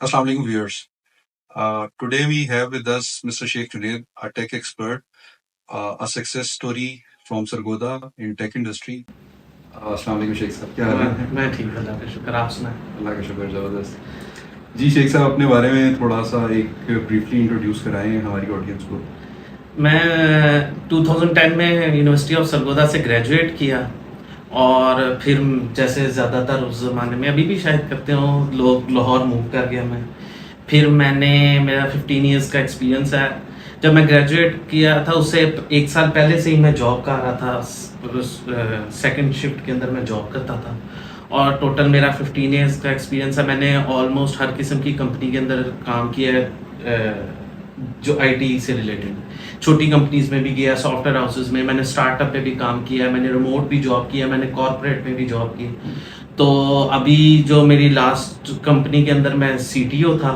Assalamu alaikum viewers. Today we have with us Mr. Sheikh Junaid, a tech expert, a success story from Sargodha in tech industry. Assalamu alaikum Sheikh साहब, क्या हाल है? मैं ठीक हूँ, अल्लाह का शुक्र। आप सुनाएं। अल्लाह का शुक्र, ज़बरदस्त। जी शेख साहब, अपने बारे में थोड़ा सा एक ब्रीफली इंट्रोड्यूस कराएं हमारी ऑडियंस को। मैं 2010 में यूनिवर्सिटी ऑफ सरगोधा से ग्रेजुएट किया और फिर जैसे ज़्यादातर उस ज़माने में अभी भी शायद करते हो लोग, लाहौर मूव कर गया मैं। फिर मैंने मेरा 15 इयर्स का एक्सपीरियंस है। जब मैं ग्रेजुएट किया था उससे एक साल पहले से ही मैं जॉब कर रहा था, सेकंड शिफ्ट के अंदर मैं जॉब करता था और टोटल मेरा 15 इयर्स का एक्सपीरियंस है। मैंने ऑलमोस्ट हर किस्म की कंपनी के अंदर काम किया है जो आईटी से रिलेटेड। छोटी कंपनीज में भी गया, सॉफ्टवेयर हाउसेज में, मैंने स्टार्टअप पे भी काम किया, मैंने रिमोट भी जॉब किया, मैंने कॉर्पोरेट में भी जॉब की। तो अभी जो मेरी लास्ट कंपनी के अंदर मैं सीटीओ था,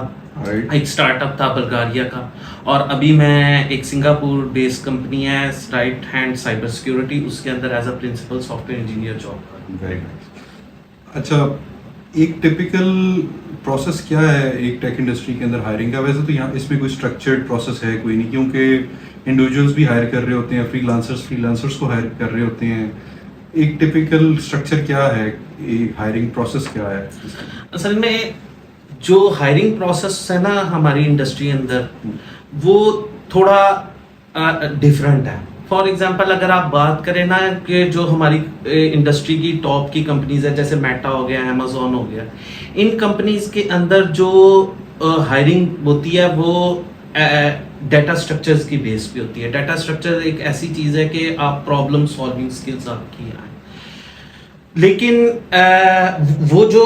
एक स्टार्टअप था बल्गारिया का, और अभी मैं एक सिंगापुर बेस्ड कंपनी है राइट हैंड साइबर सिक्योरिटी, उसके अंदर as a principal software engineer job कर। Very nice. अच्छा, एक टिपिकल प्रोसेस क्या है एक टेक इंडस्ट्री के अंदर हायरिंग का? वैसे तो यहाँ इसमें कोई स्ट्रक्चर्ड प्रोसेस है कोई नहीं, क्योंकि इंडिविजुअल्स भी हायर कर रहे होते हैं, फ्रीलांसर्स को हायर कर रहे होते हैं। एक टिपिकल स्ट्रक्चर क्या है, एक हायरिंग प्रोसेस क्या है? असल में जो हायरिंग प्रोसेस है ना हमारी इंडस्ट्री के अंदर, वो थोड़ा डिफरेंट है। फॉर एग्जांपल अगर आप बात करें ना कि जो हमारी इंडस्ट्री की टॉप की कंपनीज है, जैसे मेटा हो गया, अमेजोन हो गया, इन कंपनीज के अंदर जो हायरिंग होती है वो डाटा स्ट्रक्चर्स की बेस पे होती है। डाटा स्ट्रक्चर एक ऐसी चीज है कि आप प्रॉब्लम सॉल्विंग स्किल्स आपकी हैं, लेकिन वो जो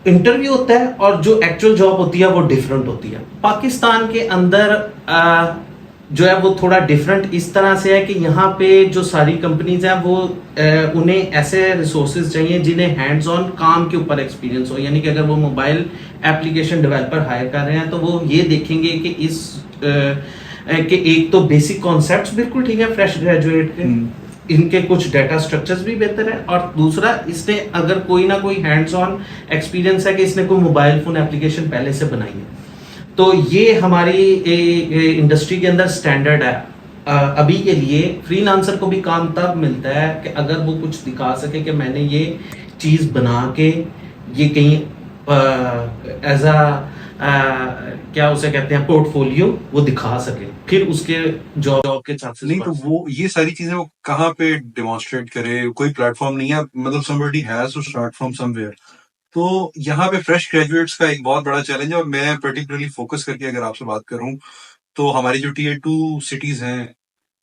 इंटरव्यू होता है और जो एक्चुअल जॉब होती है वो डिफरेंट होती है। पाकिस्तान के अंदर जो है वो थोड़ा डिफरेंट इस तरह से है कि यहाँ पे जो सारी कंपनीज हैं वो उन्हें ऐसे रिसोर्सेज चाहिए जिन्हें हैंड्स ऑन काम के ऊपर एक्सपीरियंस हो। यानी कि अगर वो मोबाइल एप्लीकेशन डेवलपर हायर कर रहे हैं तो वो ये देखेंगे कि इस कि एक तो बेसिक कॉन्सेप्ट्स बिल्कुल ठीक है फ्रेश ग्रेजुएट के, इनके कुछ डाटा स्ट्रक्चर्स भी बेहतर है, और दूसरा इसने अगर कोई ना कोई हैंड्स ऑन एक्सपीरियंस है कि इसने कोई मोबाइल फोन एप्लीकेशन पहले से बनाई है। तो ये हमारी इंडस्ट्री के अंदर स्टैंडर्ड है। अभी के लिए फ्रीलांसर को भी काम तब मिलता है कि अगर वो कुछ दिखा सके कि मैंने ये चीज बना के ये कहीं एज अ क्या उसे कहते हैं पोर्टफोलियो वो दिखा सके, फिर उसके जॉब के चांसेस। नहीं तो वो ये सारी चीजें वो कहाँ पे डेमोन्स्ट्रेट करे? कोई प्लेटफॉर्म नहीं है, मतलब somebody has to start from somewhere। तो यहाँ पे फ्रेश ग्रेजुएट्स का एक बहुत बड़ा चैलेंज है, और मैं पर्टिकुलरली फोकस करके अगर आपसे बात करूं तो हमारी जो टीयर 2 सिटीज हैं,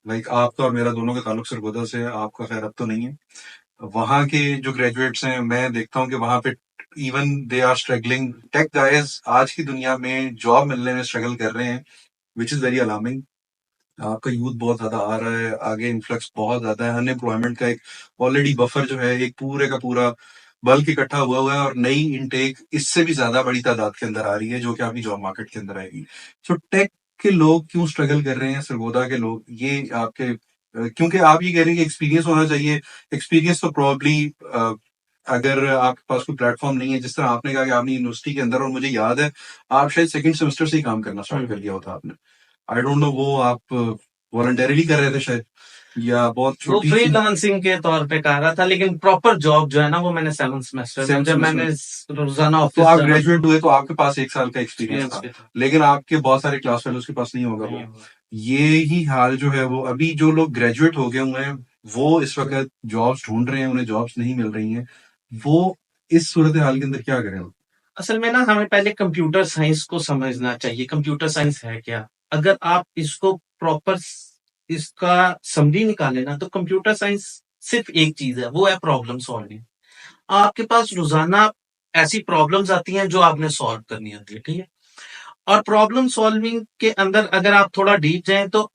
लाइक आपका और मेरा दोनों का ताल्लुक सरगोधा से है, आपका खैर अब तो नहीं है। वहां के जो ग्रेजुएट्स हैं मैं देखता हूँ कि वहां पे even they are struggling. Tech guys आज की दुनिया में जॉब मिलने में स्ट्रगल कर रहे हैं, विच इज वेरी अलार्मिंग। आपका यूथ बहुत ज्यादा आ रहा है, आगे इन्फ्लक्स बहुत ज्यादा है, अनएम्प्लॉयमेंट का एक ऑलरेडी बफर जो है एक पूरे का पूरा बल्क इकट्ठा हुआ है, और नई इनटेक इससे भी ज्यादा बड़ी तादाद के अंदर आ रही है जो कि आपकी जॉब मार्केट के अंदर आएगी। सो टेक के लोग क्यों स्ट्रगल कर रहे हैं, सरगोधा के लोग, ये आपके क्योंकि आप ये कह रहे हैं कि एक्सपीरियंस होना चाहिए। एक्सपीरियंस तो प्रॉब्ली अगर आपके पास कोई प्लेटफॉर्म नहीं है, जिस तरह आपने कहा कि आपने यूनिवर्सिटी के अंदर, और मुझे याद है आप शायद सेकंड सेमेस्टर से ही काम करना स्टार्ट कर लिया होता आपने। आई डोंट नो वो आप वॉलंटरीली कर रहे थे शायद, या बहुत वो छोटी सी। फ्रीलांसिंग के तौर पे कर रहा था, लेकिन प्रॉपर जॉब जो है ना वो मैंने 7th सेमेस्टर में, जब मैंने रोजाना तो ऑफिस आप जाना ग्रेजुएट हुए तो आपके पास एक साल का एक्सपीरियंस था, एक्सपीरियंस था। लेकिन आपके बहुत सारे क्लास फेलोज के पास नहीं होगा वो। नहीं हुआ। ये ही हाल जो है वो अभी जो लोग ग्रेजुएट हो गए हुए हैं वो इस वक्त जॉब्स ढूंढ रहे हैं, उन्हें जॉब्स नहीं मिल रही हैं। वो इस सूरत हाल के अंदर क्या करें? असल में ना हमें पहले कंप्यूटर साइंस को समझना चाहिए। कंप्यूटर साइंस है क्या? अगर आप इसको प्रॉपर इसका समरी निकाले ना तो कंप्यूटर साइंस सिर्फ एक चीज है, वो है प्रॉब्लम सॉल्विंग। आपके पास रोजाना ऐसी प्रॉब्लम्स आती हैं जो आपने सॉल्व करनी होती है, ठीक है? और प्रॉब्लम सॉल्विंग के अंदर अगर आप थोड़ा डीप जाएं तो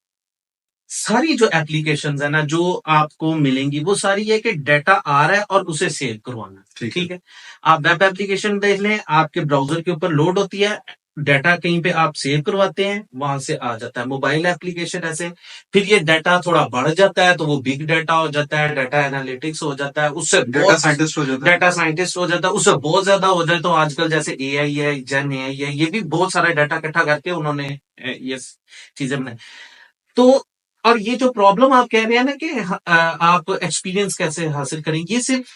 सारी जो एप्लीकेशंस है ना जो आपको मिलेंगी वो सारी है कि डाटा आ रहा है और उसे सेव करवाना, ठीक है? आप वेब एप्लीकेशन देख लें, आपके ब्राउजर के ऊपर लोड होती है, डाटा कहीं पे आप सेव करवाते हैं, वहां से आ जाता है मोबाइल एप्लीकेशन ऐसे। फिर ये डाटा थोड़ा बढ़ जाता है तो वो बिग डाटा हो जाता है, डाटा एनालिटिक्स हो जाता है, उससे डाटा बहुत साइंटिस्ट हो जाता है। डाटा साइंटिस्ट हो जाता है, उससे बहुत ज्यादा हो जाए तो आजकल जैसे एआई है, जेन एआई है, ये भी बहुत सारा डाटा इकट्ठा करके उन्होंने ये चीजें बनाई। तो और ये जो प्रॉब्लम आप कह रहे हैं ना कि आप एक्सपीरियंस कैसे हासिल करेंगे, ये सिर्फ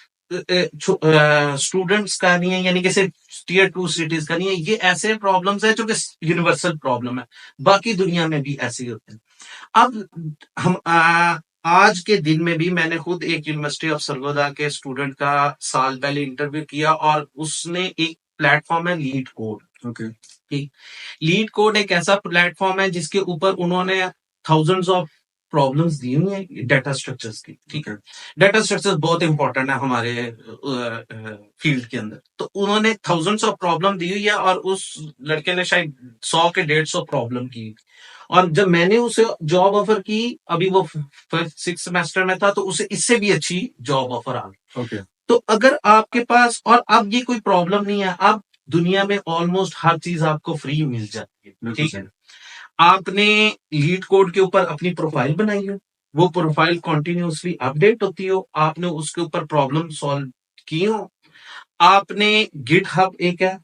स्टूडेंट्स का नहीं है, यानी कि सिर्फ टीयर टू सिटीज का नहीं है, ये ऐसे प्रॉब्लम्स है जो कि यूनिवर्सल प्रॉब्लम है, बाकी दुनिया में भी ऐसे ही होते हैं। अब हम आज के दिन में भी मैंने खुद एक यूनिवर्सिटी ऑफ सरगोदा के स्टूडेंट का साल पहले इंटरव्यू किया, और उसने एक प्लेटफॉर्म है लीड कोड। ओके। ठीक, लीड कोड एक ऐसा प्लेटफॉर्म है जिसके ऊपर उन्होंने थाउजेंड्स ऑफ प्रॉब्लम्स दी हुई हैं डाटा स्ट्रक्चर्स की। ठीक है, डाटा स्ट्रक्चर्स बहुत इंपॉर्टेंट है हमारे फील्ड के अंदर, तो उन्होंने थाउजेंड्स ऑफ प्रॉब्लम दी हुई है, और उस लड़के ने शायद 100 के 150 प्रॉब्लम की। और जब मैंने उसे जॉब ऑफर की, अभी वो 6 सेमेस्टर में था, तो उसे इससे भी अच्छी जॉब ऑफर आ गई। ओके। तो अगर आपके पास, और अब ये कोई प्रॉब्लम नहीं है, अब दुनिया में ऑलमोस्ट हर चीज आपको फ्री मिल जाती है। बिल्कुल ठीक है, सही। आपने लीड कोड के ऊपर अपनी प्रोफाइल बनाई हो, वो प्रोफाइल कॉन्टिन्यूसली अपडेट होती हो, आपने उसके ऊपर प्रॉब्लम सॉल्व की हो, आपने गिट हब एक है,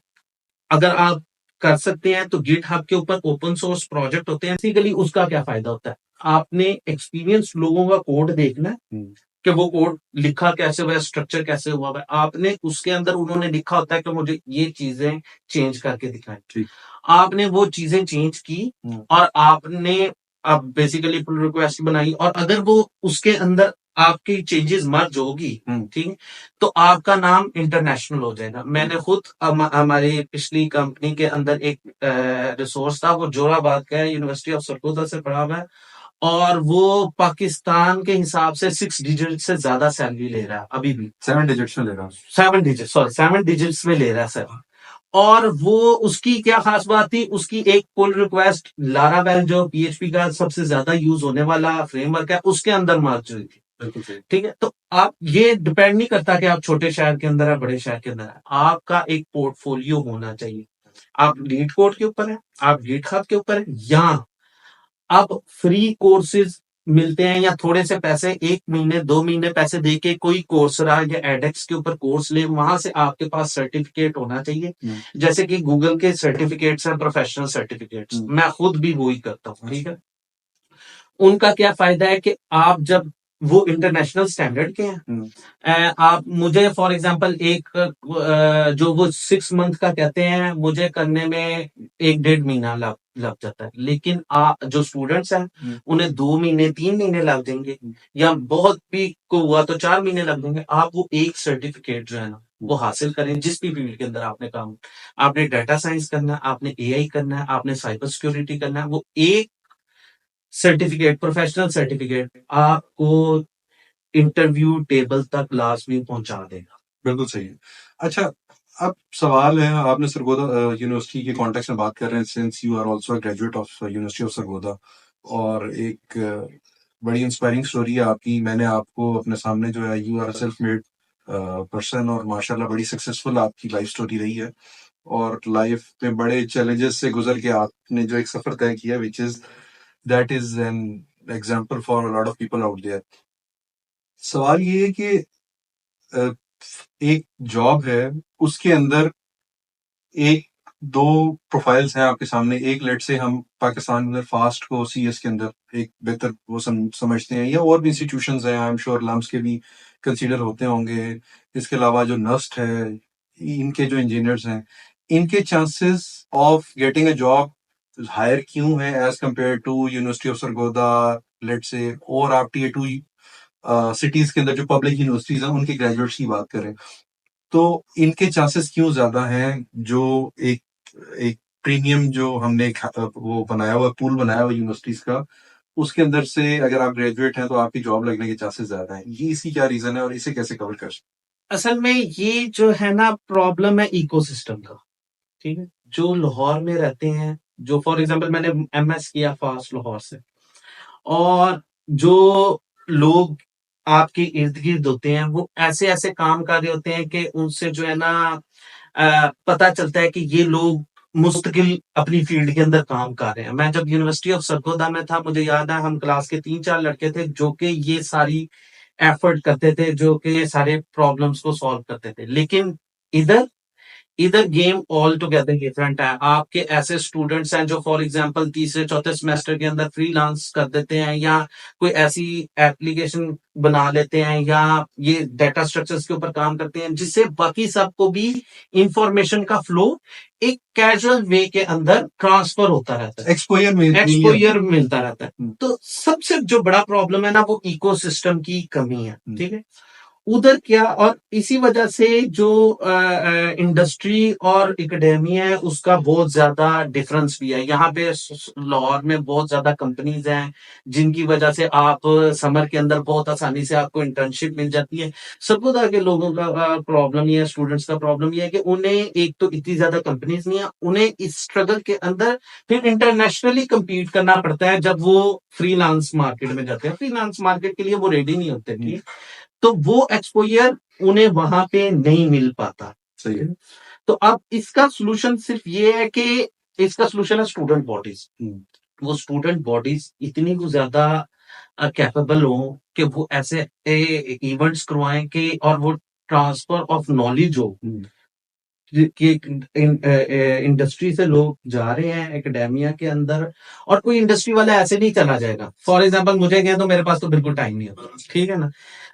अगर आप कर सकते हैं तो गिट हब के ऊपर ओपन सोर्स प्रोजेक्ट होते हैं, बेसिकली उसका क्या फायदा होता है, आपने एक्सपीरियंस लोगों का कोड देखना है हम्म। कि वो कोड लिखा कैसे हुआ है, स्ट्रक्चर कैसे हुआ है, आपने उसके अंदर, उन्होंने लिखा होता है कि मुझे ये चीजें चेंज करके दिखाएं, ठीक। आपने वो चीजें चेंज की, और आपने अब बेसिकली पुल रिक्वेस्ट बनाई, और अगर वो उसके अंदर आपकी चेंजेस मर्ज होगी, ठीक है, तो आपका नाम इंटरनेशनल हो जाएगा। मैंने खुद हमारी पिछली कंपनी के अंदर एक रिसोर्स था, वो जोराबाद का है, यूनिवर्सिटी ऑफ सरगोदा से पढ़ा हुआ है, और वो पाकिस्तान के हिसाब से 6 डिजिट से ज्यादा सैलरी ले रहा है अभी भी। 7 डिजिट्स में ले रहा हूँ। 7 डिजिट, सॉरी, 7 डिजिट्स में ले रहा है सर। और वो, उसकी क्या खास बात थी, उसकी एक पुल रिक्वेस्ट लारावेल जो पीएचपी का सबसे ज्यादा यूज होने वाला फ्रेमवर्क है, उसके अंदर मर्ज हुई थी। बिल्कुल सही। ठीक है, तो आप, ये डिपेंड नहीं करता कि आप छोटे शहर के अंदर है, बड़े शहर के अंदर है, आपका एक पोर्टफोलियो होना चाहिए। आप लीड कोड के ऊपर है, आप गिट हब के ऊपर है, या अब फ्री कोर्सेज मिलते हैं, या थोड़े से पैसे, 1 महीने 2 महीने पैसे दे के कोई कोर्सरा या एडेक्स के ऊपर कोर्स ले, वहां से आपके पास सर्टिफिकेट होना चाहिए। जैसे कि गूगल के सर्टिफिकेट्स हैं, प्रोफेशनल सर्टिफिकेट्स, मैं खुद भी वही करता हूँ। ठीक है, उनका क्या फायदा है कि आप जब, वो इंटरनेशनल स्टैंडर्ड के हैं, आप मुझे फॉर एग्जांपल एक जो वो 6 मंथ का कहते हैं, मुझे करने में 1 डेढ़ महीना लग लग जाता है, लेकिन जो स्टूडेंट्स हैं उन्हें 2 महीने 3 महीने लग जाएंगे, या बहुत भी को हुआ तो 4 महीने लग जाएंगे। आप वो एक सर्टिफिकेट जो है ना, वो हासिल करें, जिस भी फील्ड के अंदर आपने काम, आपने डाटा साइंस करना है, आपने एआई करना है, आपने साइबर सिक्योरिटी करना है, वो एक सर्टिफिकेट, प्रोफेशनल सर्टिफिकेट आपको इंटरव्यू टेबल तक लास्ट में पहुंचा देगा। बिल्कुल सही है। अच्छा, अब सवाल है, आपने सरगोदा यूनिवर्सिटी के कॉन्टेक्स्ट में बात कर रहे हैं, since you are also a graduate of university of Sargodha, और एक बड़ी इंस्पायरिंग स्टोरी है आपकी। मैंने आपको अपने सामने जो है, you are self made person, और माशाल्लाह बड़ी सक्सेसफुल आपकी लाइफ स्टोरी रही है, और लाइफ में बड़े चैलेंजेस से गुजर के आपने जो एक सफर तय किया, which is that is an example for a lot of people out there. सवाल ये है कि अ, एक जॉब है, उसके अंदर एक दो प्रोफाइल्स हैं आपके सामने। एक, लेट से हम पाकिस्तान में फास्ट को सीएस के अंदर एक बेहतर वो समझते हैं, या और भी इंस्टीट्यूशंस हैं, आई एम श्योर लम्स के भी कंसीडर होते होंगे। इसके अलावा जो नस्ट है, इनके जो इंजीनियर्स हैं, इनके chances of getting a job higher क्यों है as compare to university of Sargodha, late से, और आप टीयर टू सिटीज के अंदर जो पब्लिक यूनिवर्सिटीज हैं उनके ग्रेजुएट्स की बात करें, तो इनके चांसेस क्यों ज्यादा हैं? जो एक एक प्रीमियम जो हमने वो बनाया हुआ पूल बनाया हुआ यूनिवर्सिटीज का, उसके अंदर से अगर आप ग्रेजुएट हैं तो आपकी जॉब लगने के चांसेस ज्यादा हैं। ये इसकी क्या रीजन है, और इसे कैसे कवर कर सकते असल में ये जो है ना, प्रॉब्लम है इकोसिस्टम का। ठीक है, जो लाहौर में रहते हैं, जो फॉर एग्जांपल मैंने एमएस किया फास्ट लाहौर से, और जो लोग आपके इर्द गिर्द होते हैं, वो ऐसे ऐसे काम कर रहे होते हैं कि उनसे जो है ना, पता चलता है कि ये लोग मुस्तकिल अपनी फील्ड के अंदर काम कर रहे हैं। मैं जब यूनिवर्सिटी ऑफ सरगोदा में था, मुझे याद है हम क्लास के 3-4 लड़के थे जो कि ये सारी एफर्ट करते थे, जो कि ये सारे प्रॉब्लम्स को सॉल्व करते थे। लेकिन इधर इधर गेम ऑल टुगेदर डिफरेंट है। आपके ऐसे स्टूडेंट्स हैं जो फॉर एग्जांपल तीसरे चौथे सेमेस्टर के अंदर फ्रीलांस कर देते हैं, या कोई ऐसी एप्लीकेशन बना लेते हैं, या ये डेटा स्ट्रक्चर्स के ऊपर काम करते हैं, जिससे बाकी सबको भी इंफॉर्मेशन का फ्लो एक कैजुअल वे के अंदर ट्रांसफर होता रहता है, एक्सपोजर में एक्सपोजर मिलता रहता है। हम्म, तो सबसे जो बड़ा प्रॉब्लम है ना, वो इकोसिस्टम की कमी है। हम्म। ठीक है, उधर क्या, और इसी वजह से जो इंडस्ट्री और एकेडेमिया है उसका बहुत ज्यादा डिफरेंस भी है। यहाँ पे लाहौर में बहुत ज्यादा कंपनीज हैं जिनकी वजह से आप समर के अंदर बहुत आसानी से आपको इंटर्नशिप मिल जाती है। सर्वोदय के लोगों का प्रॉब्लम ये है, स्टूडेंट्स का प्रॉब्लम ये है कि उन्हें एक तो इतनी ज्यादा कंपनीज नहीं है, उन्हें इस स्ट्रगल के अंदर फिर इंटरनेशनली compete करना पड़ता है जब वो फ्रीलांस मार्केट में जाते हैं। फ्रीलांस मार्केट के लिए वो रेडी नहीं होते। ठीक, तो वो एक्सपोजर उन्हें वहां पे नहीं मिल पाता। सही है। तो अब इसका सोल्यूशन सिर्फ ये है कि इसका सोल्यूशन है स्टूडेंट बॉडीज। वो स्टूडेंट बॉडीज इतनी कुछ ज्यादा कैपेबल हो कि वो ऐसे इवेंट्स करवाएं कि, और वो ट्रांसफर ऑफ नॉलेज हो कि इंडस्ट्री से लोग जा रहे हैं एकेडेमिया के अंदर, और कोई इंडस्ट्री वाला ऐसे नहीं चला जाएगा। फॉर एग्जांपल मुझे कहें तो मेरे पास तो बिल्कुल टाइम नहीं होता। ठीक है ना,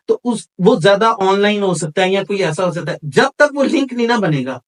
तो उस वो ज्यादा ऑनलाइन हो सकता है या कोई ऐसा हो सकता है, जब तक वो लिंक नहीं ना बनेगा।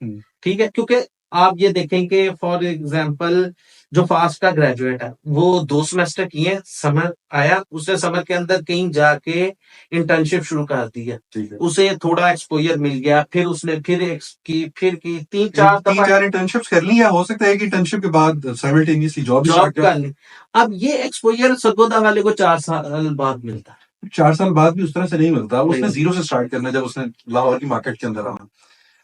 ठीक है, क्योंकि आप ये देखें कि फॉर एग्जांपल जो फास्ट का ग्रेजुएट है वो 2 सेमेस्टर किए, समर आया, उसने समर के अंदर कहीं जाके इंटर्नशिप शुरू कर दी है, ठीक है। उसे थोड़ा एक्सपोजर मिल गया, फिर उसने फिर की 3-4 तीन दफा चार इंटर्नशिप्स कर ली, या हो सकता है कि इंटर्नशिप के बाद साइमल्टेनियसली जॉब भी जॉब स्टार्ट कर ली। अब ये एक्सपोजर सरगोदा वाले को 4 साल बाद मिलता है। 4 साल बाद भी उस तरह से नहीं मिलता। नहीं उसने मिलता। जीरो से स्टार्ट करना है जब उसने लाहौर की मार्केट के अंदर आना।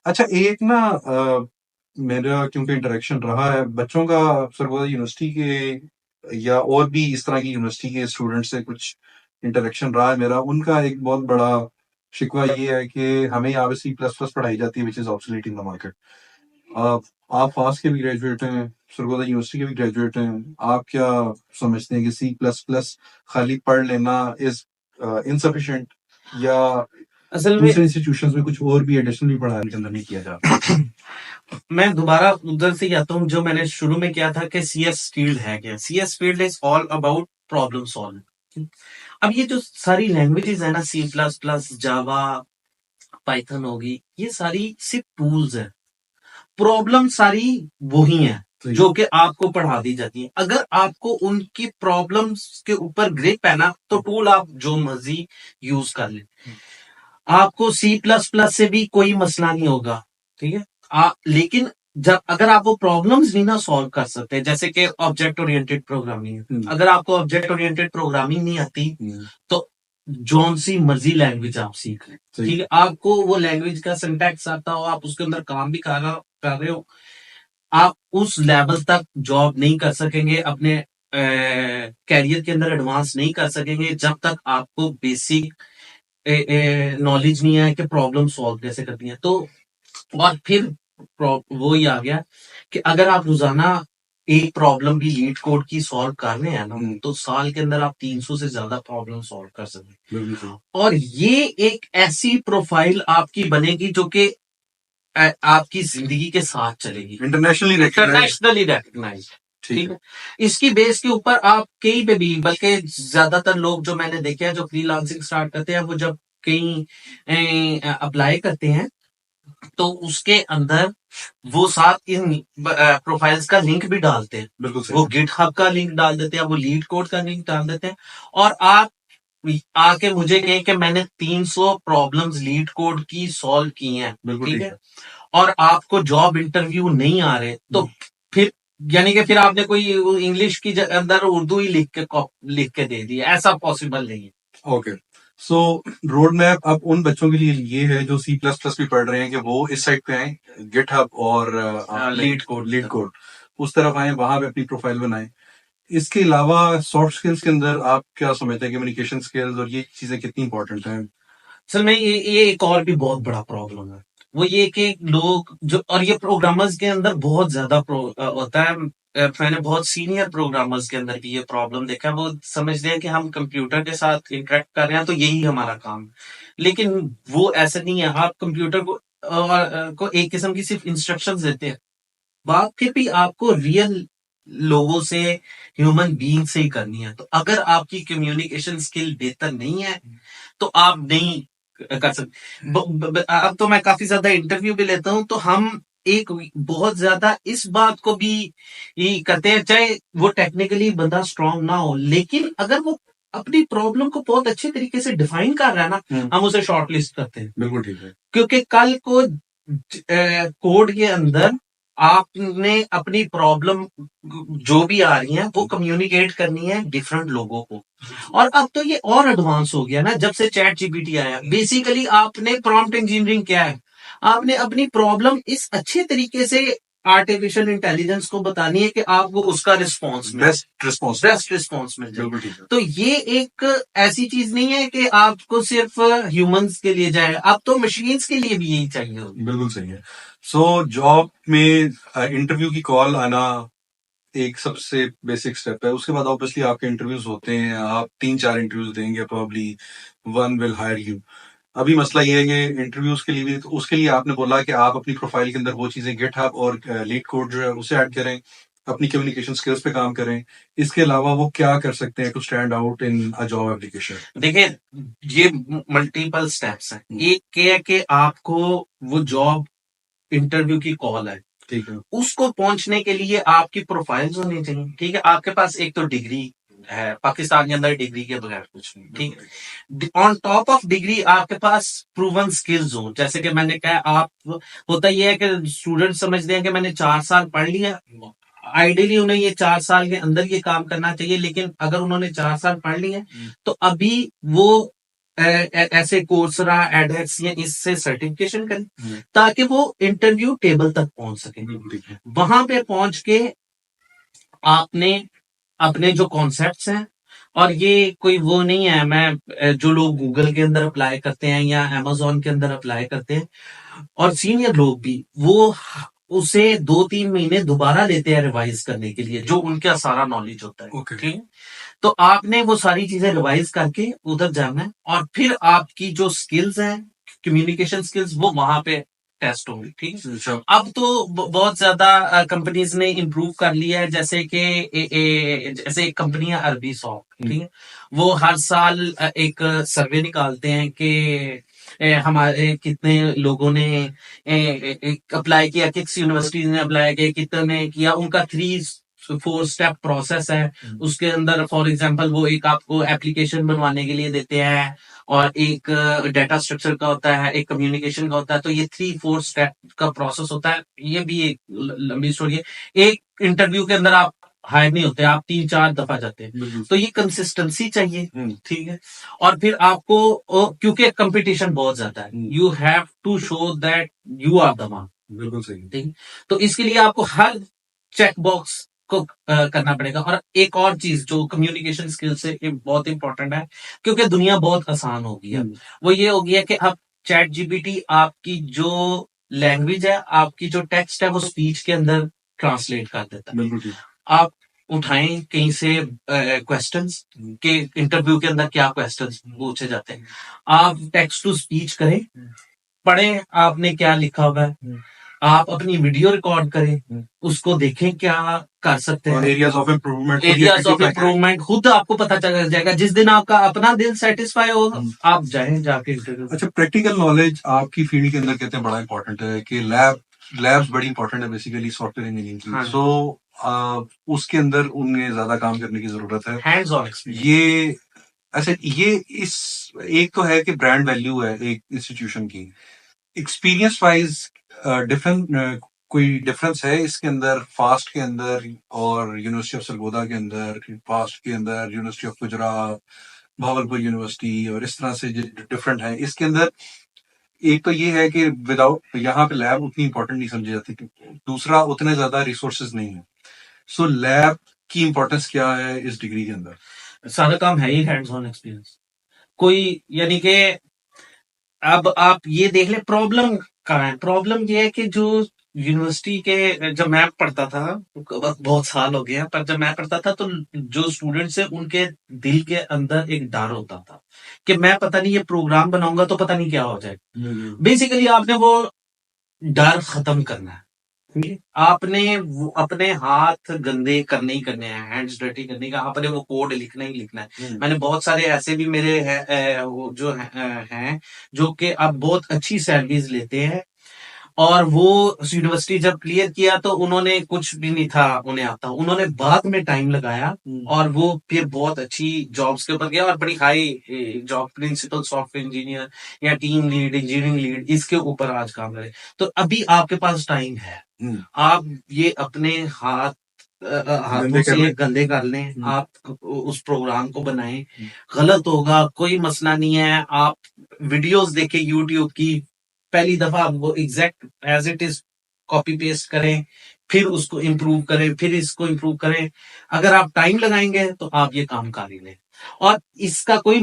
अच्छा, एक ना मेरा क्योंकि इंटरेक्शन रहा है बच्चों का सरगोदा यूनिवर्सिटी के या और भी इस तरह की यूनिवर्सिटी के स्टूडेंट से, कुछ इंटरेक्शन रहा है मेरा। उनका एक बहुत बड़ा शिकवा ये है कि हमें यहाँ पे C++ पढ़ाई जाती है, which is obsolete in the market. आप फास्ट के भी ग्रेजुएट हैं, सरगोदा यूनिवर्सिटी के भी ग्रेजुएट हैं, आप क्या समझते हैं कि C++ खाली पढ़ लेना इज इनसफिशिएंट, या असल में दूसरे इंस्टीट्यूशंस में कुछ और भी एडिशनली पढ़ाई के अंदर नहीं किया जाता? मैं दोबारा उधर से आता हूँ जो मैंने शुरू में किया था कि CS फील्ड है क्या। CS field is all about problem solving. अब ये जो सारी लैंग्वेजेस है ना, C++, जावा, पाइथन होगी, ये सारी सिर्फ टूल्स है। प्रॉब्लम सारी वही है सही। जो कि आपको पढ़ा दी जाती है। अगर आपको उनकी प्रॉब्लम्स के ऊपर ग्रिप है ना, तो टूल आप जो मर्जी यूज कर ले, आपको C++ से भी कोई मसला नहीं होगा। ठीक है, लेकिन जब अगर आप वो प्रॉब्लम्स नहीं ना सॉल्व कर सकते, जैसे कि ऑब्जेक्ट ओरिएंटेड प्रोग्रामिंग, अगर आपको ऑब्जेक्ट ओरिएंटेड प्रोग्रामिंग नहीं आती, तो जौन सी मर्जी लैंग्वेज आप सीख लें। सही। ठीक है, आपको वो लैंग्वेज का सिंटैक्स आता हो, आप उसके अंदर काम भी कर रहे हो, आप उस लेवल तक जॉब नहीं कर सकेंगे, अपने कैरियर के अंदर एडवांस नहीं कर सकेंगे, जब तक आपको बेसिक नॉलेज नहीं है कि प्रॉब्लम सॉल्व कैसे करती है। तो और फिर वो ही आ गया कि अगर आप रोजाना एक प्रॉब्लम भी लीड कोड की सॉल्व कर रहे हैं ना, तो साल के अंदर आप 300 से ज्यादा प्रॉब्लम सॉल्व कर सकते हैं। और ये एक ऐसी प्रोफाइल आपकी बनेगी जो कि आपकी जिंदगी के साथ चलेगी, इंटरनेशनली रिकग्नाइज। ठीक है, इसकी बेस के ऊपर आप कहीं पे भी, बल्कि ज्यादातर लोग जो मैंने देखे हैं जो फ्रीलांसिंग स्टार्ट करते हैं, वो जब कहीं अप्लाई करते हैं तो उसके अंदर वो साथ इन प्रोफाइल्स का लिंक भी डालते हैं। बिल्कुल सही। वो गिटहब का लिंक डाल देते हैं, वो लीड कोड का लिंक डाल देते हैं, और आप आके मुझे कहें कि मैंने 300 प्रॉब्लम्स लीड कोड की सॉल्व की हैं। बिल्कुल ठीक ठीक है, है। और आपको जॉब इंटरव्यू नहीं आ रहे, तो फिर यानी कि फिर आपने कोई इंग्लिश की अंदर उर्दू ही लिख के दे दी, ऐसा पॉसिबल नहीं है। ओके, सो रोड मैप अब उन बच्चों के लिए ये है जो C++ भी पढ़ रहे हैं कि वो इस साइड पे आए, गिटहब और लीड कोड उस तरफ आए, वहां पे अपनी प्रोफाइल बनाएं। इसके अलावा सॉफ्ट स्किल्स के अंदर आप क्या समझते हैं, कम्युनिकेशन स्किल्स और ये चीजें कितनी इंपॉर्टेंट हैं? असल में ये एक और भी बहुत बड़ा प्रॉब्लम है। वो ये कि लोग जो, और ये प्रोग्रामर्स के अंदर बहुत ज्यादा होता है। मैंने बहुत सीनियर प्रोग्रामर्स के अंदर भी ये प्रॉब्लम देखा है। वो समझते हैं कि हम कंप्यूटर के साथ इंटरेक्ट कर रहे हैं तो यही हमारा काम है। लेकिन वो ऐसा नहीं है। आप कंप्यूटर को एक किस्म की सिर्फ इंस्ट्रक्शंस देते हैं, बात फिर भी आपको रियल लोगों से, ह्यूमन बीइंग से ही करनी है। तो अगर आपकी कम्युनिकेशन स्किल बेहतर नहीं है तो आप नहीं कर सकते। अब तो मैं काफी ज्यादा इंटरव्यू भी लेता हूं, तो हम एक बहुत ज्यादा इस बात को भी ये करते हैं, चाहे वो टेक्निकली बंदा स्ट्रांग ना हो, लेकिन अगर वो अपनी प्रॉब्लम को बहुत अच्छे तरीके से डिफाइन कर रहा है ना, हम उसे शॉर्ट लिस्ट करते हैं। बिल्कुल ठीक है। क्योंकि कल को कोड के अंदर आपने अपनी प्रॉब्लम जो भी आ रही है वो कम्युनिकेट करनी है डिफरेंट लोगों को। और अब तो ये और एडवांस हो गया ना, जब से चैट जीपीटी आया। बेसिकली आपने प्रॉम्प्ट इंजीनियरिंग क्या है, आपने अपनी प्रॉब्लम इस अच्छे तरीके से आर्टिफिशियल इंटेलिजेंस को बतानी है कि आपको उसका रिस्पॉन्स मिले, बेस्ट रिस्पॉन्स मिल जाए। बिल्कुल ठीक है। तो ये एक ऐसी चीज नहीं है कि आपको सिर्फ ह्यूमंस के लिए जाए, अब तो मशीन्स के लिए भी यही चाहिए होगी। बिल्कुल सही है। सो जॉब में इंटरव्यू की कॉल आना एक सबसे बेसिक स्टेप है। उसके बाद ऑब्वियसली आपके इंटरव्यूज होते हैं, आप 3-4 इंटरव्यूज देंगे, probably one will hire you. अभी मसला ये है कि इंटरव्यूज के लिए भी, तो उसके लिए आपने बोला कि आप अपनी प्रोफाइल के अंदर वो चीजें गिटहब और लीड कोड जो है उसे ऐड करें, अपनी कम्युनिकेशन स्किल्स पे काम करें। इसके अलावा वो क्या कर सकते हैं to stand out in a job application? देखिए, ये मल्टीपल स्टेप्स हैं। एक क्या है कि आपको वो जॉब इंटरव्यू की कॉल है, ठीक है। उसको पहुंचने के लिए आपकी प्रोफाइल्स होनी चाहिए। ठीक है, आपके पास एक तो डिग्री है, पाकिस्तान के अंदर डिग्री के बगैर कुछ नहीं। ठीक है, ऑन टॉप ऑफ डिग्री आपके पास प्रूवन स्किल्स हो। जैसे कि मैंने कहा, आप होता यह है कि स्टूडेंट समझते हैं कि मैंने 4 साल पढ़ लिया, आइडियली उन्हें ये 4 साल के अंदर ये काम करना चाहिए। लेकिन अगर उन्होंने 4 साल पढ़ लिए तो अभी वो ऐसे कोर्सरा, एडहेक्स या इससे सर्टिफिकेशन करें ताकि वो इंटरव्यू टेबल तक पहुंच सके। वहां पे पहुंच के आपने अपने जो कॉन्सेप्ट्स हैं, और ये कोई वो नहीं है, मैं जो लोग गूगल के अंदर अप्लाई करते हैं या amazon के अंदर अप्लाई करते हैं, और सीनियर लोग भी वो उसे 2-3 महीने दोबारा लेते हैं रिवाइज करने के लिए, जो उनका सारा नॉलेज होता है। Okay. ठीक है, तो आपने वो सारी चीजें रिवाइज करके उधर जाना है, और फिर आपकी जो स्किल्स हैं, कम्युनिकेशन स्किल्स, वो वहां पे टेस्ट होंगी। ठीक है, अच्छा। अब तो बहुत ज्यादा कंपनीज ने इम्प्रूव कर लिया है। जैसे कि जैसे एक कंपनी है अरबी सॉफ्ट, ठीक है, वो हर साल एक सर्वे निकालते हैं कि हमारे कितने लोगों ने अप्लाई किया, किस यूनिवर्सिटी ने अप्लाई किया, कितने ने किया, उनका 3-4 स्टेप प्रोसेस है। उसके अंदर फॉर एग्जांपल वो एक आपको एप्लीकेशन बनवाने के लिए देते हैं, और एक डेटा स्ट्रक्चर का होता है, एक कम्युनिकेशन का होता है। तो ये 3-4 स्टेप का प्रोसेस होता है। ये भी एक लंबी स्टोरी है। एक इंटरव्यू के अंदर आप हायर नहीं होते, आप 3-4 दफा जाते हैं। तो ये कंसिस्टेंसी चाहिए। ठीक है, और फिर आपको क्योंकि कंपटीशन बहुत ज्यादा है, you have to show that you are the one. बिल्कुल सही। ठीक है, तो इसके लिए आपको हर चेक बॉक्स को करना पड़ेगा। और एक और चीज जो कम्युनिकेशन स्किल से बहुत इंपॉर्टेंट है, क्योंकि दुनिया बहुत आसान हो गई है, वो ये हो गया कि अब चैट जीपीटी आपकी जो लैंग्वेज है, आपकी जो टेक्स्ट है, वो स्पीच के अंदर ट्रांसलेट कर देता है। बिल्कुल ठीक। आप उठाएं कहीं से क्वेश्चंस के, इंटरव्यू के अंदर क्या क्वेश्चंस पूछे जाते हैं, आप टेक्स्ट टू स्पीच करें, पढ़ें आपने क्या लिखा हुआ है, आप अपनी वीडियो रिकॉर्ड करें, उसको देखें क्या कर सकते और हैं। Areas of improvement, areas of improvement खुद आपको पता चल जाएगा। जिस दिन आपका अपना दिल सेटिस्फाई होगा, आप जाएं जाके इंटरव्यू। अच्छा, प्रैक्टिकल नॉलेज आपकी फील्ड के अंदर कहते हैं बड़ा इंपॉर्टेंट है कि लैब्स बड़ी इंपॉर्टेंट है बेसिकली सॉफ्टवेयर इंजीनियरिंग की। हाँ। सो उसके अंदर उन्हें ज्यादा काम करने की जरूरत है। Hands on experience. ये अच्छा, ये इस एक तो है कि ब्रांड वैल्यू है एक इंस्टीट्यूशन की, एक्सपीरियंस वाइज डिफरेंट कोई डिफरेंस है इसके अंदर, फास्ट के अंदर और यूनिवर्सिटी ऑफ सरगोदा के अंदर, फास्ट के अंदर university of Gujarat, Bahawalpur university, और इस तरह से डिफरेंट है इसके अंदर? एक तो ये है कि विदाउट यहाँ पे लैब उतनी इंपॉर्टेंट नहीं समझी जाती, दूसरा उतने ज्यादा रिसोर्सेज नहीं है। सो लैब की इंपॉर्टेंस क्या है इस डिग्री के अंदर? सारा काम है ही हैंड्स ऑन एक्सपीरियंस। कोई यानी कि अब आप ये देख ले, प्रॉब्लम प्रॉब्लम ये है कि जो यूनिवर्सिटी के जब मैं पढ़ता था, बहुत साल हो गए हैं, पर जब मैं पढ़ता था तो जो स्टूडेंट्स है उनके दिल के अंदर एक डर होता था कि मैं पता नहीं ये प्रोग्राम बनाऊंगा तो पता नहीं क्या हो जाए। बेसिकली आपने वो डर खत्म करना है। ठीक है? आपने वो अपने हाथ गंदे करने ही करने हैं, हैंड्स डर्टी करने का, आपने वो कोड लिखना ही लिखना है। मैंने बहुत सारे ऐसे भी मेरे वो जो हैं जो कि अब बहुत अच्छी सैलरीज लेते हैं, और वो यूनिवर्सिटी जब क्लियर किया तो उन्होंने कुछ भी नहीं था उन्हें आता, उन्होंने बाद में टाइम लगाया और वो फिर बहुत अच्छी जॉब्स के ऊपर गया और बड़ी high job, principal software engineer या टीम लीड, इंजीनियरिंग लीड, इसके ऊपर आज काम करे। तो अभी आपके पास टाइम है, आप ये अपने हाथों गंदे कर से लें। गंदे कर लें, आप उस प्रोग्राम को बनाएं। गलत होगा कोई मसला नहीं है, आप वीडियोस देखें यूट्यूब की, पहली दफा वो exact as it is copy paste करें, फिर उसको इम्प्रूव करें, फिर इसको इम्प्रूव करें। अगर आप टाइम लगाएंगे तो आप ये काम कर ही लें। और इसका कोई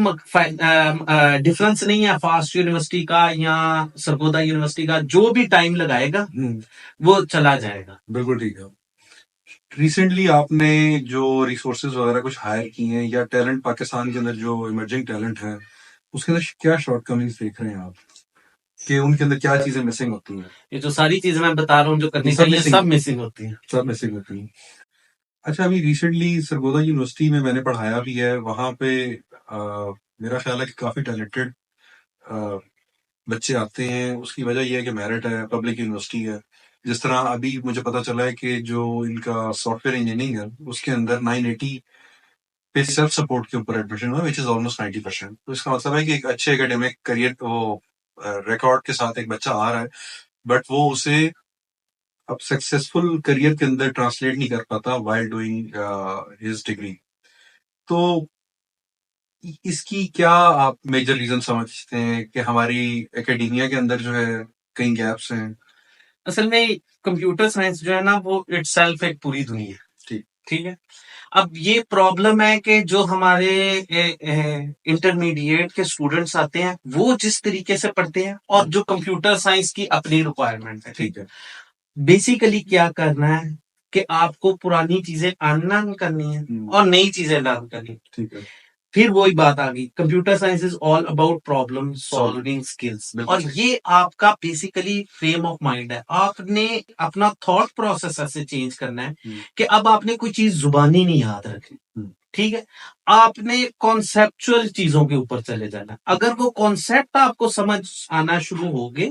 डिफरेंस नहीं है फास्ट यूनिवर्सिटी का या सरगोदा यूनिवर्सिटी का, जो भी टाइम लगाएगा वो चला जाएगा। बिल्कुल ठीक है। रिसेंटली आपने जो रिसोर्सेज वगैरह कुछ हायर किए हैं या टैलेंट पाकिस्तान के अंदर जो इमर्जिंग टैलेंट है उसके अंदर क्या शॉर्टकमिंग्स देख रहे हैं आप कि उनके अंदर क्या चीजें मिसिंग होती हैं? ये जो सारी चीजें मैं बता रहा हूँ जो करनी सब चाहिए, मिसिंग सब मिसिंग होती है। सब मिसिंग होती हैं। अच्छा, अभी रिसेंटली सरगोदा यूनिवर्सिटी में मैंने पढ़ाया भी है, वहां पे मेरा ख्याल है कि काफी टैलेंटेड बच्चे आते हैं। उसकी वजह यह है कि मेरिट है, पब्लिक यूनिवर्सिटी है। जिस तरह अभी मुझे पता चला है कि जो इनका सॉफ्टवेयर इंजीनियरिंग है उसके अंदर 980 पे सेल्फ सपोर्ट के ऊपर एडमिशन हुआ, विच इज ऑलमोस्ट 90%। तो इसका मतलब है कि एक अच्छे एकेडमिक करियर वो रिकॉर्ड के साथ एक बच्चा आ रहा है, बट वो उसे अब सक्सेसफुल करियर के अंदर ट्रांसलेट नहीं कर पाता वाइल डूइंग हिज डिग्री। तो इसकी क्या आप मेजर रीजन समझते हैं कि हमारी एकेडमिया के अंदर जो है कई गैप्स हैं? असल में कंप्यूटर साइंस जो है ना वो इटसेल्फ एक पूरी दुनिया है। ठीक ठीक है। अब ये प्रॉब्लम है कि जो हमारे इंटरमीडिएट के स्टूडेंट्स आते हैं वो जिस तरीके से पढ़ते हैं और जो कंप्यूटर साइंस की अपनी रिक्वायरमेंट है। ठीक है। बेसिकली क्या करना है कि आपको पुरानी चीजें अनलर्न करनी है और नई चीजें लर्न करनी है। ठीक है। फिर वही बात आ गई, computer science is all about problem solving skills, बिल्कुल और सही। ये आपका बेसिकली फ्रेम ऑफ माइंड है। आपने अपना थॉट प्रोसेस ऐसे चेंज करना है कि अब आपने कोई चीज जुबानी नहीं याद रखनी। ठीक है, आपने कॉन्सेप्चुअल चीजों के ऊपर चले जाना। अगर वो कॉन्सेप्ट आपको समझ आना शुरू हो गए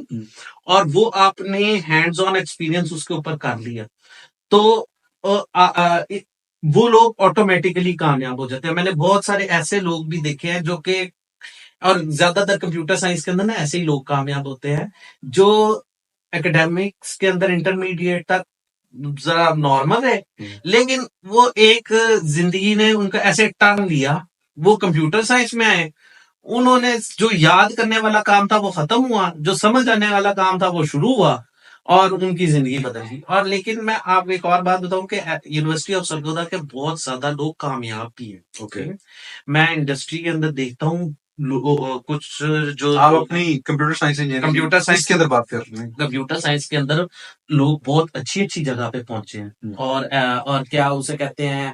और वो आपने हैंड्स ऑन एक्सपीरियंस उसके ऊपर कर लिया तो वो लोग ऑटोमेटिकली कामयाब हो जाते हैं। मैंने बहुत सारे ऐसे लोग भी देखे हैं जो कि, और ज्यादातर कंप्यूटर साइंस के अंदर ना ऐसे ही लोग कामयाब होते हैं जो एकेडमिक्स के अंदर इंटरमीडिएट तक जरा नॉर्मल है, लेकिन वो एक जिंदगी ने उनका ऐसे टर्न लिया, वो कंप्यूटर साइंस में आए, उन्होंने जो याद करने वाला काम था वो खत्म हुआ, जो समझ आने वाला काम था वो शुरू हुआ और उनकी जिंदगी बदल गई। और लेकिन मैं आपको एक और बात बताऊं कि यूनिवर्सिटी ऑफ सरगोदा के बहुत ज्यादा लोग कामयाब भी हैं। ओके। ठीक है? मैं इंडस्ट्री के अंदर देखता हूँ कुछ जो आप अपनी computer science engineering computer science के अंदर बात कर रहे हैं? कंप्यूटर साइंस के अंदर लोग बहुत अच्छी अच्छी जगह पे पहुंचे हैं और क्या उसे कहते हैं,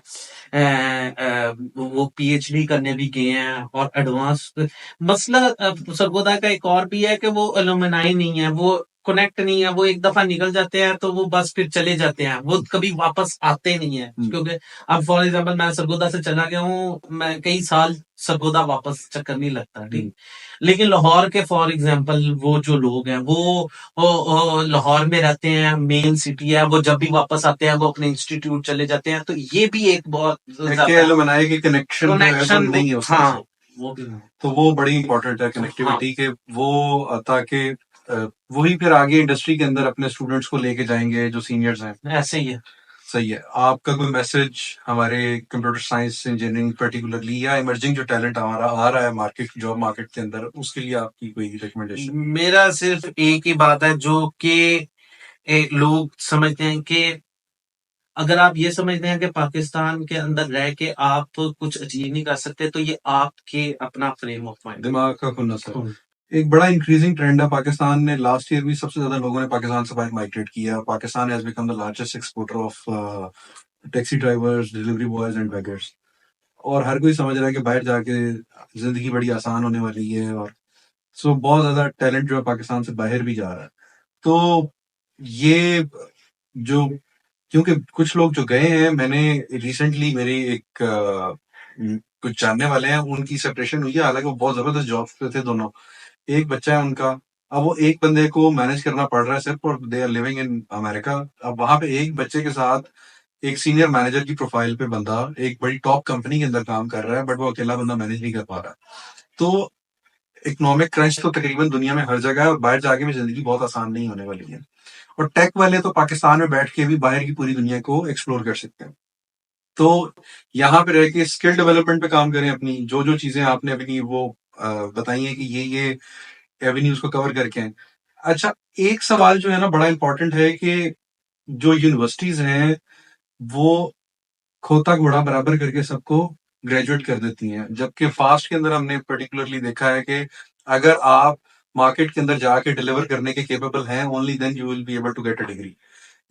वो पीएचडी करने भी गए हैं और एडवांस। मसला सरगोदा का एक और भी है कि वो एलुमनाई नहीं है, वो कनेक्ट नहीं है, वो एक दफा निकल जाते हैं तो वो बस फिर चले जाते हैं, वो कभी वापस आते नहीं है। क्योंकि अब फॉर एग्जांपल मैं सरगोदा से चला गया हूँ, मैं कई साल सरगोदा वापस चक्कर नहीं लगता। ठीक, लेकिन लाहौर के फॉर एग्जांपल वो जो लोग हैं वो लाहौर में रहते हैं, मेन सिटी है, वो जब भी वापस आते हैं वो अपने इंस्टीट्यूट चले जाते हैं। तो ये भी एक बहुत एलुमनाई की कनेक्शन नहीं है उसके हाँ साथ। वो भी है। तो वो बड़ी इंपॉर्टेंट है कनेक्टिविटी के वो, ताकि वही फिर आगे इंडस्ट्री के अंदर अपने स्टूडेंट्स को लेके जाएंगे जो सीनियर्स हैं। ऐसे ही है। सही है। आपका कोई मैसेज हमारे कंप्यूटर साइंस इंजीनियरिंग पर्टिकुलरली या इमर्जिंग जो टैलेंट हमारा आ रहा है मार्केट, जॉब मार्केट के अंदर, उसके लिए आपकी कोई रिकमेंडेशन? मेरा सिर्फ एक ही बात है जो कि लोग समझते हैं कि अगर आप ये समझते हैं कि पाकिस्तान के अंदर रह के आप कुछ अचीव नहीं कर सकते तो ये आपके अपना फ्रेम ऑफ माइंड, दिमाग का खुन्नस है। एक बड़ा इंक्रीजिंग ट्रेंड है। पाकिस्तान ने लास्ट ईयर भी सबसे ज्यादा लोगों ने पाकिस्तान से बाहर माइग्रेट किया। Pakistan has become the largest exporter of taxi drivers, delivery boys and beggars. और हर कोई समझ रहा है कि बाहर जाके जिंदगी बड़ी आसान होने वाली है, और सो बहुत ज्यादा टैलेंट जो है पाकिस्तान से बाहर भी जा रहा है। तो ये जो, क्योंकि कुछ लोग जो गए हैं, मैंने रिसेंटली मेरी कुछ जानने वाले हैं, उनकी सेपरेशन हुई है, हालांकि वो बहुत जबरदस्त जॉब पे थे दोनों। एक बच्चा है उनका, अब वो एक बंदे को मैनेज करना पड़ रहा है सिर्फ, और they are living in America. अब वहां पे एक बच्चे के साथ एक सीनियर मैनेजर की प्रोफाइल पे बंदा एक बड़ी टॉप कंपनी के अंदर काम कर रहा है, बट वो अकेला बंदा मैनेज नहीं कर पा रहा। तो इकोनॉमिक क्रंच तो तकरीबन दुनिया में हर जगह है, और बाहर जाके भी जिंदगी बहुत आसान नहीं होने वाली है। और टेक वाले तो पाकिस्तान में बैठ के भी बाहर की पूरी दुनिया को एक्सप्लोर कर सकते हैं। तो यहाँ पे रह के स्किल डेवलपमेंट पे काम करें अपनी, जो जो चीजें आपने अपनी वो बताई हैं कि ये एवेन्यूज को कवर करके हैं। अच्छा, एक सवाल जो है ना बड़ा इंपॉर्टेंट है कि जो यूनिवर्सिटीज हैं वो खोता घोड़ा बराबर करके सबको ग्रेजुएट कर देती हैं, जबकि फास्ट के अंदर हमने पर्टिकुलरली देखा है कि अगर आप मार्केट के अंदर जाके डिलीवर करने के केपेबल हैं, only then you will be able to get a degree.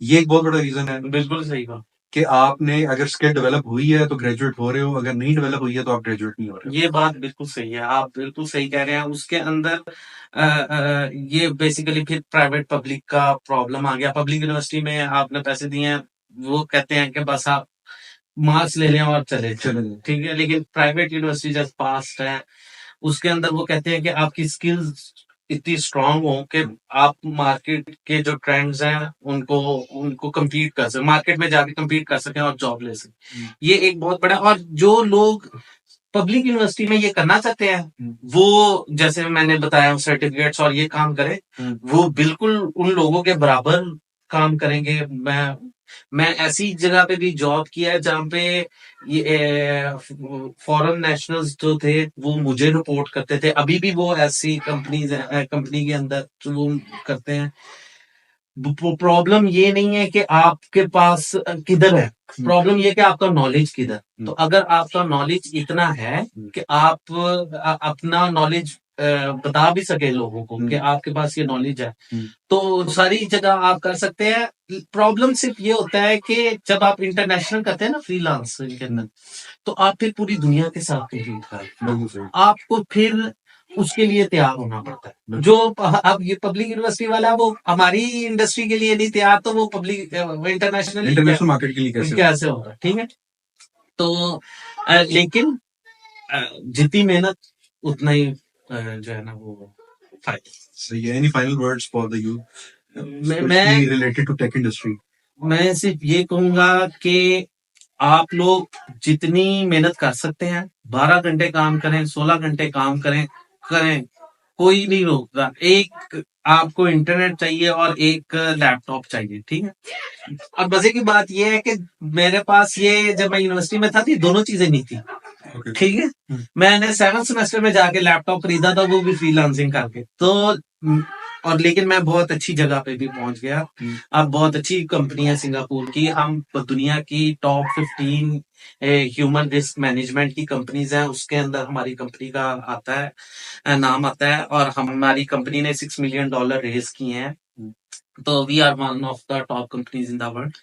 ये एक बहुत बड़ा रीजन है बिल्कुल सही कहा। कि आपने अगर स्किल डेवलप हुई है तो ग्रेजुएट हो रहे हो, अगर नहीं डेवलप हुई है तो आप ग्रेजुएट नहीं हो रहे हो। ये बात बिल्कुल सही है, आप बिल्कुल सही कह रहे हैं। उसके अंदर ये बेसिकली फिर प्राइवेट पब्लिक का प्रॉब्लम आ गया। पब्लिक यूनिवर्सिटी में आपने पैसे दिए हैं, वो कहते हैं कि बस आप मार्क्स ले लें और चले जाएं, चले जाएं। ठीक है। लेकिन प्राइवेट यूनिवर्सिटी जब पास है, उसके अंदर वो कहते हैं कि आपकी स्किल्स इतनी स्ट्रांग हो कि आप मार्केट के जो ट्रेंड्स हैं उनको उनको compete कर सकें, मार्केट में जाके compete कर सकें और जॉब ले सकें। ये एक बहुत बड़ा, और जो लोग पब्लिक यूनिवर्सिटी में ये करना चाहते हैं, वो जैसे मैंने बताया सर्टिफिकेट्स और ये काम करें, वो बिल्कुल उन लोगों के बराबर काम करेंगे। मैं ऐसी जगह पे भी जॉब किया है जहाँ पे ये फॉरेन नेशनल्स जो थे वो मुझे रिपोर्ट करते थे। अभी भी वो ऐसी कंपनी के अंदर वो करते हैं। प्रॉब्लम ये नहीं है कि आपके पास किधर है, प्रॉब्लम ये है कि आपका नॉलेज किधर। तो अगर आपका नॉलेज इतना है कि आप अपना नॉलेज बता भी सके लोगों को कि आपके पास ये नॉलेज है, तो सारी जगह आप कर सकते हैं। प्रॉब्लम सिर्फ ये होता है कि जब आप इंटरनेशनल करते हैं ना फ्रीलांस के अंदर, तो आप फिर पूरी दुनिया के साथ कम्पीट करते, आपको फिर उसके लिए तैयार होना पड़ता है। जो अब ये पब्लिक यूनिवर्सिटी वाला है, वो हमारी इंडस्ट्री के लिए नहीं तैयार, तो वो पब्लिक इंटरनेशनल मार्केट के लिए कैसे होगा, ठीक है। तो लेकिन जितनी मेहनत उतना ही जो है ना वो फायदा। सही है। Any final words for the youth मैं रिलेटेड टू टेक इंडस्ट्री? मैं सिर्फ ये कहूंगा कि आप लोग जितनी मेहनत कर सकते हैं, 12 घंटे काम करें, 16 घंटे काम करें करें, कोई नहीं रोकता। एक आपको इंटरनेट चाहिए और एक लैपटॉप चाहिए, ठीक है। अब मजे की बात यह है कि मेरे पास ये जब मैं यूनिवर्सिटी में था थी दोनों चीजें नहीं थी, ठीक है। मैंने 7th सेमेस्टर में जाके लैपटॉप खरीदा था, वो भी फ्रीलांसिंग करके। तो और लेकिन मैं बहुत अच्छी जगह पे भी पहुंच गया। अब बहुत अच्छी कंपनी है सिंगापुर की, हम दुनिया की टॉप 15 ह्यूमन रिस्क मैनेजमेंट की कंपनीज हैं, उसके अंदर हमारी कंपनी का आता है, नाम आता है। और हमारी कंपनी ने $6 मिलियन रेज किए हैं, तो we are one of the top companies in the world.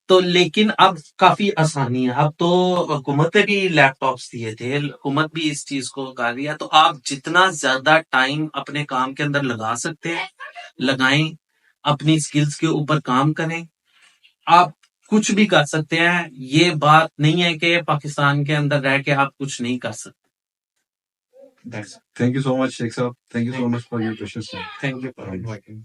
तो लेकिन अब काफी आसानी है, अब तो हुकूमत ने भी लैपटॉप्स दिए थे, हुकूमत भी इस चीज को कर रही है। तो आप जितना ज्यादा टाइम अपने काम के अंदर लगा सकते हैं लगाएं, अपनी स्किल्स के ऊपर काम करें, आप कुछ भी कर सकते हैं। ये बात नहीं है कि पाकिस्तान के अंदर रह के आप कुछ नहीं कर सकते। Thank you so much Sheikh साहब, thank you so much for your precious time. Thank you for inviting.